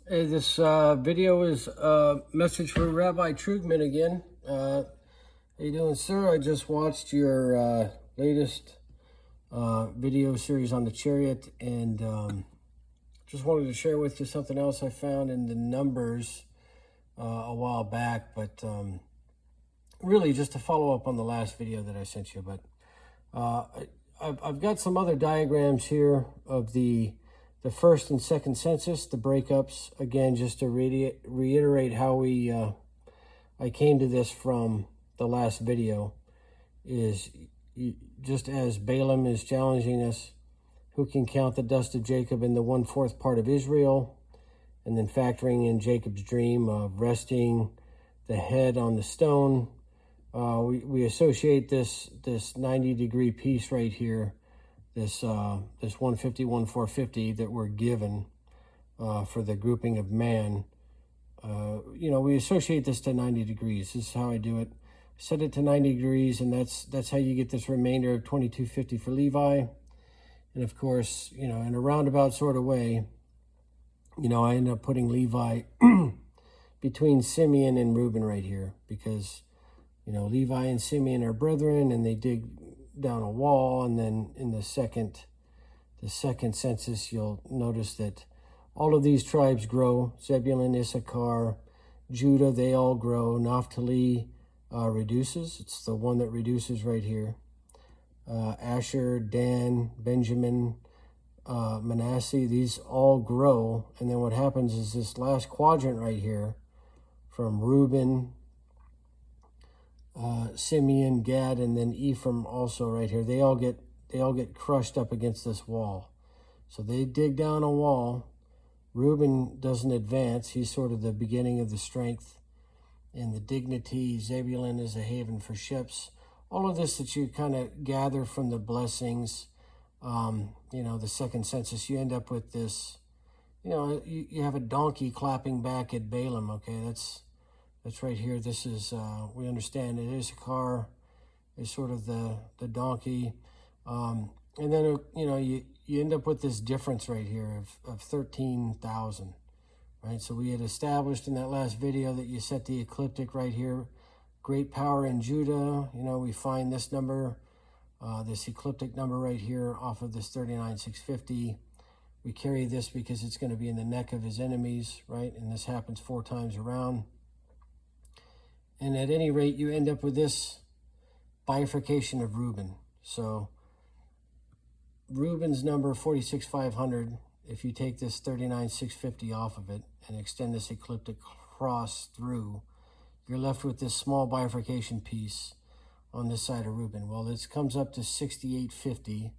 Hey, this video is a message for Rabbi Trugman again. How you doing, sir? I just watched your latest video series on the chariot, and just wanted to share with you something else I found in the numbers a while back, but really just to follow up on the last video that I sent you. But I've got some other diagrams here of the first and second census, the breakups, again, just to reiterate how I came to this from the last video, is just as Balaam is challenging us, who can count the dust of Jacob in the 1/4 part of Israel, and then factoring in Jacob's dream of resting the head on the stone. We associate this 90-degree piece right here, this 150, 450 that we're given for the grouping of man. We associate this to 90 degrees. This is how I do it. Set it to 90 degrees, and that's how you get this remainder of 2250 for Levi. And of course, in a roundabout sort of way, I end up putting Levi between Simeon and Reuben right here, because Levi and Simeon are brethren, and they dig down a wall. And then in the second census, you'll notice that all of these tribes grow. Zebulun, Issachar, Judah, they all grow. Naphtali reduces. It's the one that reduces right here. Asher, Dan, Benjamin, Manasseh, these all grow. And then what happens is this last quadrant right here, from Reuben, Simeon, Gad, and then Ephraim also right here, they all get crushed up against this wall. So they dig down a wall. Reuben doesn't advance. He's sort of the beginning of the strength and the dignity. Zebulun is a haven for ships. All of this that you kind of gather from the blessings, the second census, you end up with this, you have a donkey clapping back at Balaam. Okay, that's right here. This is, we understand it. Issachar is sort of the donkey. And then, you end up with this difference right here of 13,000, right? So we had established in that last video that you set the ecliptic right here. Great power in Judah. We find this number, this ecliptic number right here off of this 39,650. We carry this because it's going to be in the neck of his enemies, right? And this happens 4 times around. And at any rate, you end up with this bifurcation of Reuben. So Reuben's number 46,500, if you take this 39,650 off of it and extend this ecliptic cross through, you're left with this small bifurcation piece on this side of Reuben. Well, this comes up to 6,850.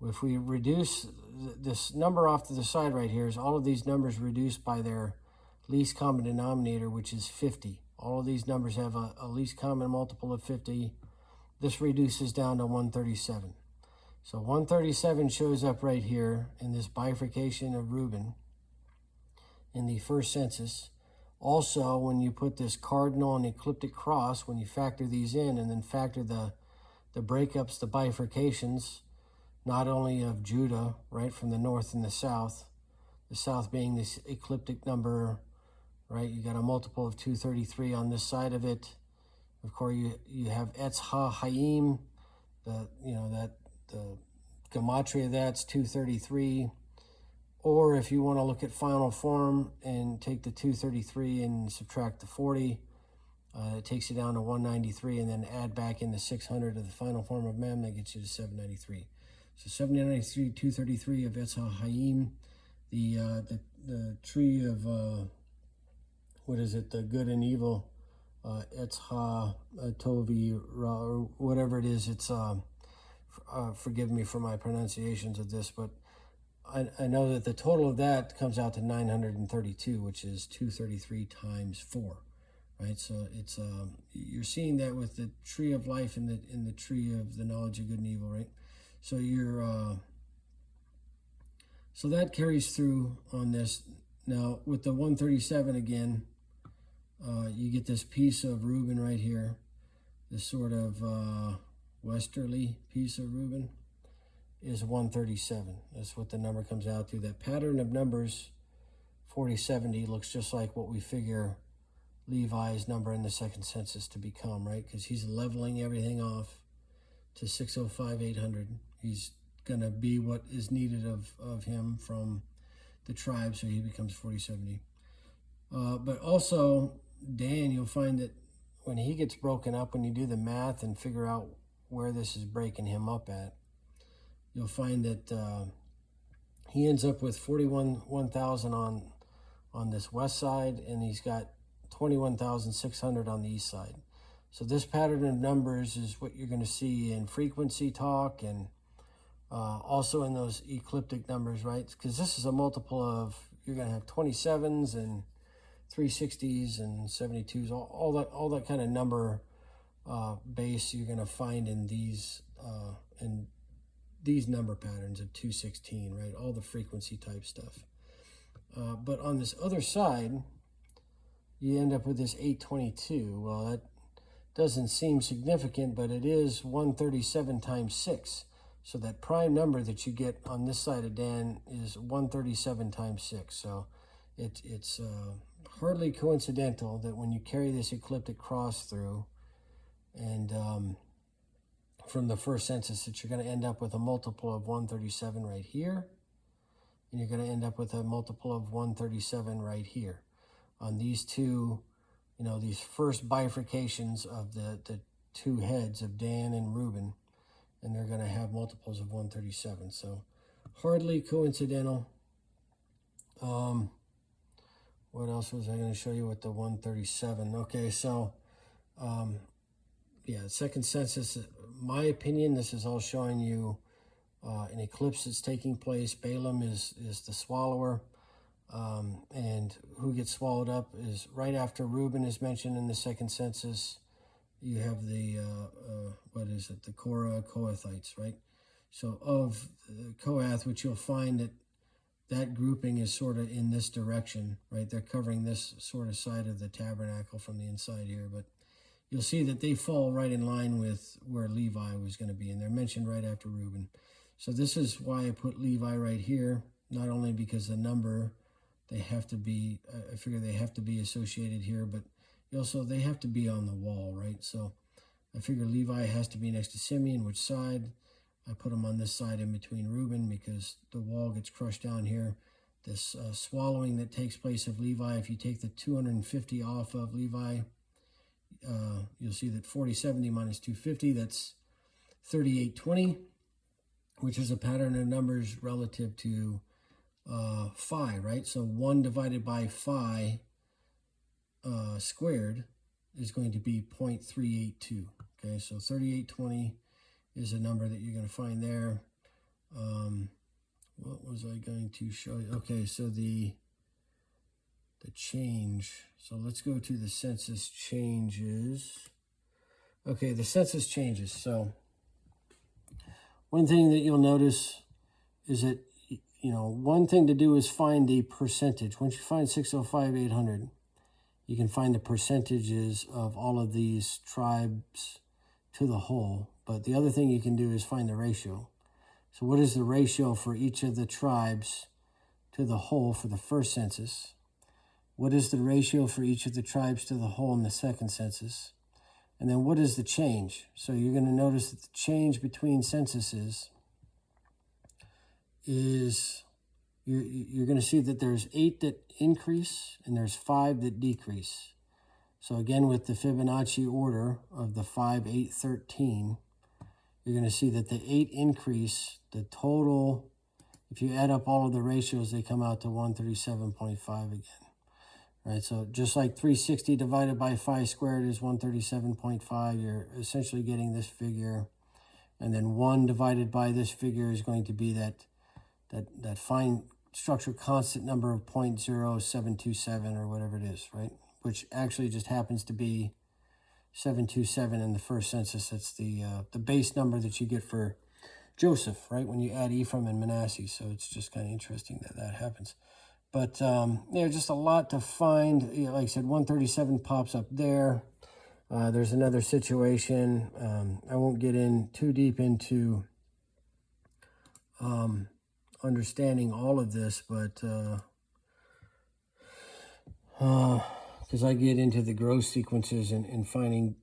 If we reduce this number off to the side right here, is all of these numbers reduced by their least common denominator, which is 50. All of these numbers have a least common multiple of 50. This reduces down to 137. So 137 shows up right here in this bifurcation of Reuben in the first census. Also, when you put this cardinal and ecliptic cross, when you factor these in and then factor the breakups, the bifurcations, not only of Judah, right, from the north and the south being this ecliptic number, right? You got a multiple of 233 on this side of it. Of course, you have Etz HaHaim, the gematria of that's 233. Or if you want to look at final form and take the 233 and subtract the 40, it takes you down to 193, and then add back in the 600 of the final form of Mem, that gets you to 793. So 793, 233 of Etz HaHaim, the tree of the good and evil, Etz HaTovi, or whatever it is. It's forgive me for my pronunciations of this, but I know that the total of that comes out to 932, which is 233 times 4, right? So it's you're seeing that with the tree of life and the tree of the knowledge of good and evil, right? So so that carries through on this. Now with the 137 again, you get this piece of Reuben right here, this sort of westerly piece of Reuben is 137. That's what the number comes out to. That pattern of numbers 4070 looks just like what we figure Levi's number in the second census to become, right? Because he's leveling everything off to 605,800. He's going to be what is needed of him from the tribe, so he becomes 4070. But also, Dan, you'll find that when he gets broken up, when you do the math and figure out where this is breaking him up at, you'll find that he ends up with 41,000 on this west side, and he's got 21,600 on the east side. So this pattern of numbers is what you're going to see in frequency talk and also in those ecliptic numbers, right? Because this is a multiple of, you're going to have 27s and 360s and 72s, all that kind of number base you're going to find in these number patterns of 216, right? All the frequency type stuff. But on this other side, you end up with this 822. Well, that doesn't seem significant, but it is 137 times 6. So that prime number that you get on this side of Dan is 137 times 6. So it's hardly coincidental that when you carry this ecliptic cross through, and from the first census, that you're going to end up with a multiple of 137 right here, and you're going to end up with a multiple of 137 right here on these two, these first bifurcations of the two heads of Dan and Reuben, and they're going to have multiples of 137. So hardly coincidental. What else was I going to show you with the 137? Okay, so yeah, second census, my opinion, this is all showing you an eclipse that's taking place. Balaam is the swallower, and who gets swallowed up is right after Reuben is mentioned in the second census. You have the the Korah Kohathites, right? So of Kohath, which you'll find that grouping is sort of in this direction, right? They're covering this sort of side of the tabernacle from the inside here, but you'll see that they fall right in line with where Levi was going to be, and they're mentioned right after Reuben. So this is why I put Levi right here, not only because the number, they have to be, I figure they have to be associated here, but also they have to be on the wall, right? So I figure Levi has to be next to Simeon, which side? I put them on this side in between Reuben because the wall gets crushed down here. This swallowing that takes place of Levi, if you take the 250 off of Levi, you'll see that 4070 minus 250, that's 3820, which is a pattern of numbers relative to phi, right? So 1 divided by phi squared is going to be 0.382. Okay, so 3820 is a number that you're going to find there. What was I going to show you? Okay, so the change. So let's go to the census changes. Okay, the census changes. So one thing that you'll notice is that, one thing to do is find the percentage. Once you find 605,800, you can find the percentages of all of these tribes to the whole. But the other thing you can do is find the ratio. So what is the ratio for each of the tribes to the whole for the first census? What is the ratio for each of the tribes to the whole in the second census? And then what is the change? So you're going to notice that the change between censuses is, you're going to see that there's 8 that increase and there's 5 that decrease. So again, with the Fibonacci order of the 5, 8, 13, you're going to see that the 8 increase, the total, if you add up all of the ratios, they come out to 137.5 again. Right, so just like 360 divided by phi squared is 137.5, you're essentially getting this figure. And then 1 divided by this figure is going to be that fine structure constant number of 0.0727 or whatever it is, right? Which actually just happens to be 727 in the first census. That's the base number that you get for Joseph, right? When you add Ephraim and Manasseh. So it's just kind of interesting that that happens. But just a lot to find. Like I said, 137 pops up there. There's another situation. I won't get in too deep into understanding all of this, but because I get into the growth sequences and finding,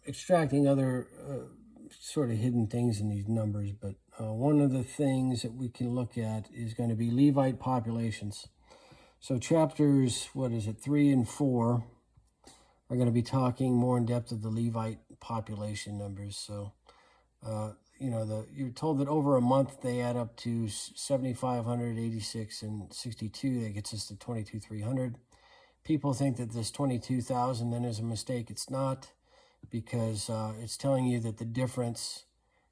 extracting other sort of hidden things in these numbers. But one of the things that we can look at is going to be Levite populations. So chapters, 3 and 4 are going to be talking more in depth of the Levite population numbers. So, you're told that over a month they add up to 7,500, 86, and 62. That gets us to 22,300. People think that this 22,000 then is a mistake. It's not, because it's telling you that the difference,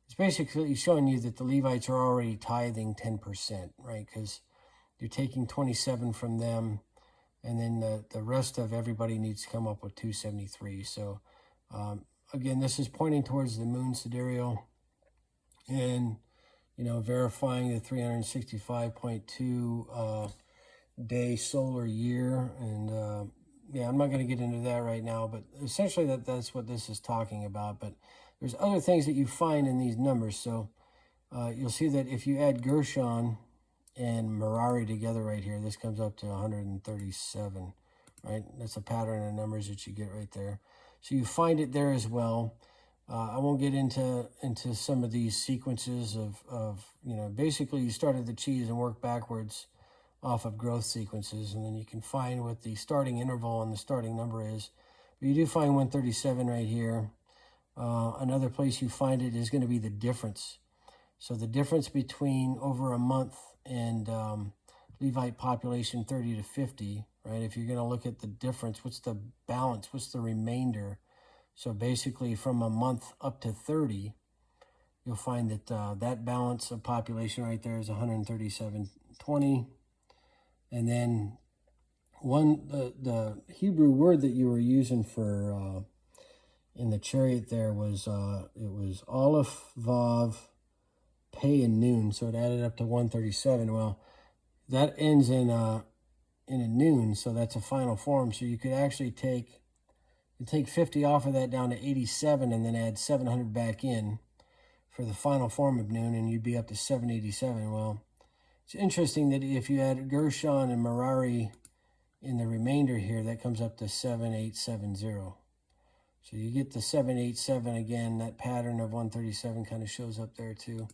it's basically showing you that the Levites are already tithing 10%, right? Because you're taking 27 from them, and then the rest of everybody needs to come up with 273. So again, this is pointing towards the moon sidereal, and verifying the 365.2 day solar year. And yeah, I'm not going to get into that right now, but essentially that's what this is talking about. But there's other things that you find in these numbers. So you'll see that if you add Gershon and Merari together right here, this comes up to 137, right? That's a pattern of numbers that you get right there. So you find it there as well. I won't get into some of these sequences of basically you start at the cheese and work backwards off of growth sequences, and then you can find what the starting interval and the starting number is. But you do find 137 right here. Another place you find it is going to be the difference. So the difference between over a month and Levite population 30 to 50, right? If you're going to look at the difference, what's the balance? What's the remainder? So basically from a month up to 30, you'll find that that balance of population right there is 137.20. And then the Hebrew word that you were using for in the chariot there was it was Aleph, Vav, Pei, and Noon. So it added up to 137. Well, that ends in a noon, so that's a final form. So you could actually take 50 off of that down to 87, and then add 700 back in for the final form of noon, and you'd be up to 787. Well, it's interesting that if you add Gershon and Merari in the remainder here, that comes up to 7870. So you get the 787 again. That pattern of 137 kind of shows up there too.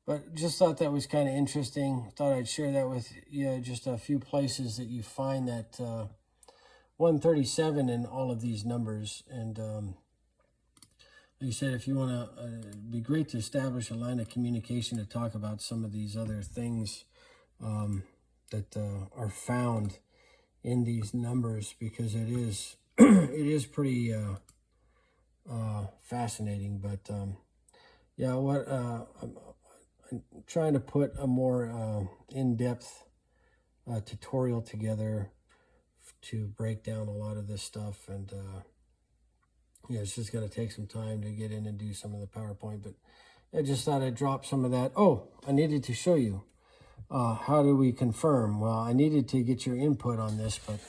But just thought that was kind of interesting. Thought I'd share that with you. Just a few places that you find that 137 in all of these numbers. And like you said, if you want to, it'd be great to establish a line of communication to talk about some of these other things that are found in these numbers, because it is it is pretty fascinating. But yeah, what I'm trying to put a more in-depth tutorial together to break down a lot of this stuff, and it's just going to take some time to get in and do some of the PowerPoint, but I just thought I'd drop some of that. Oh, I needed to show you how do we confirm. Well, I needed to get your input on this, but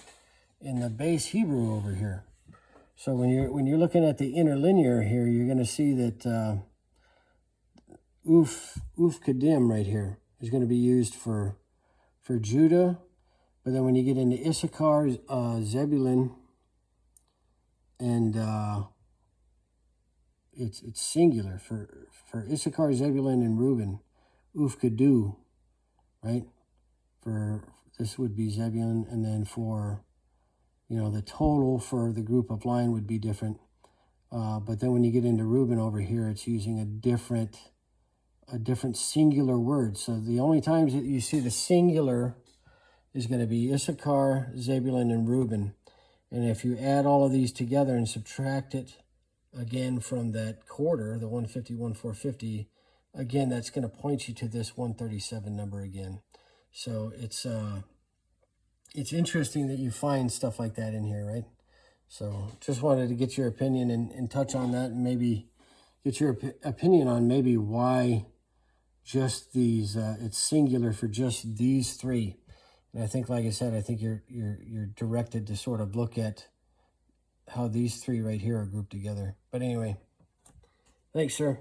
in the base Hebrew over here, so when you're looking at the interlinear here, you're going to see that Uf Kadim right here is going to be used for Judah. But then when you get into Issachar, Zebulun, and it's singular for Issachar, Zebulun, and Reuben, Ufkadu, right? For this would be Zebulun, and then for the total for the group of line would be different. But then when you get into Reuben over here, it's using a different singular word. So the only times that you see the singular is going to be Issachar, Zebulun, and Reuben. And if you add all of these together and subtract it again from that quarter, the 150, again, that's going to point you to this 137 number again. So it's interesting that you find stuff like that in here, right? So just wanted to get your opinion and touch on that, and maybe get your opinion on maybe why just these, it's singular for just these three. And I think, like I said, I think you're directed to sort of look at how these three right here are grouped together. But anyway, thanks, sir.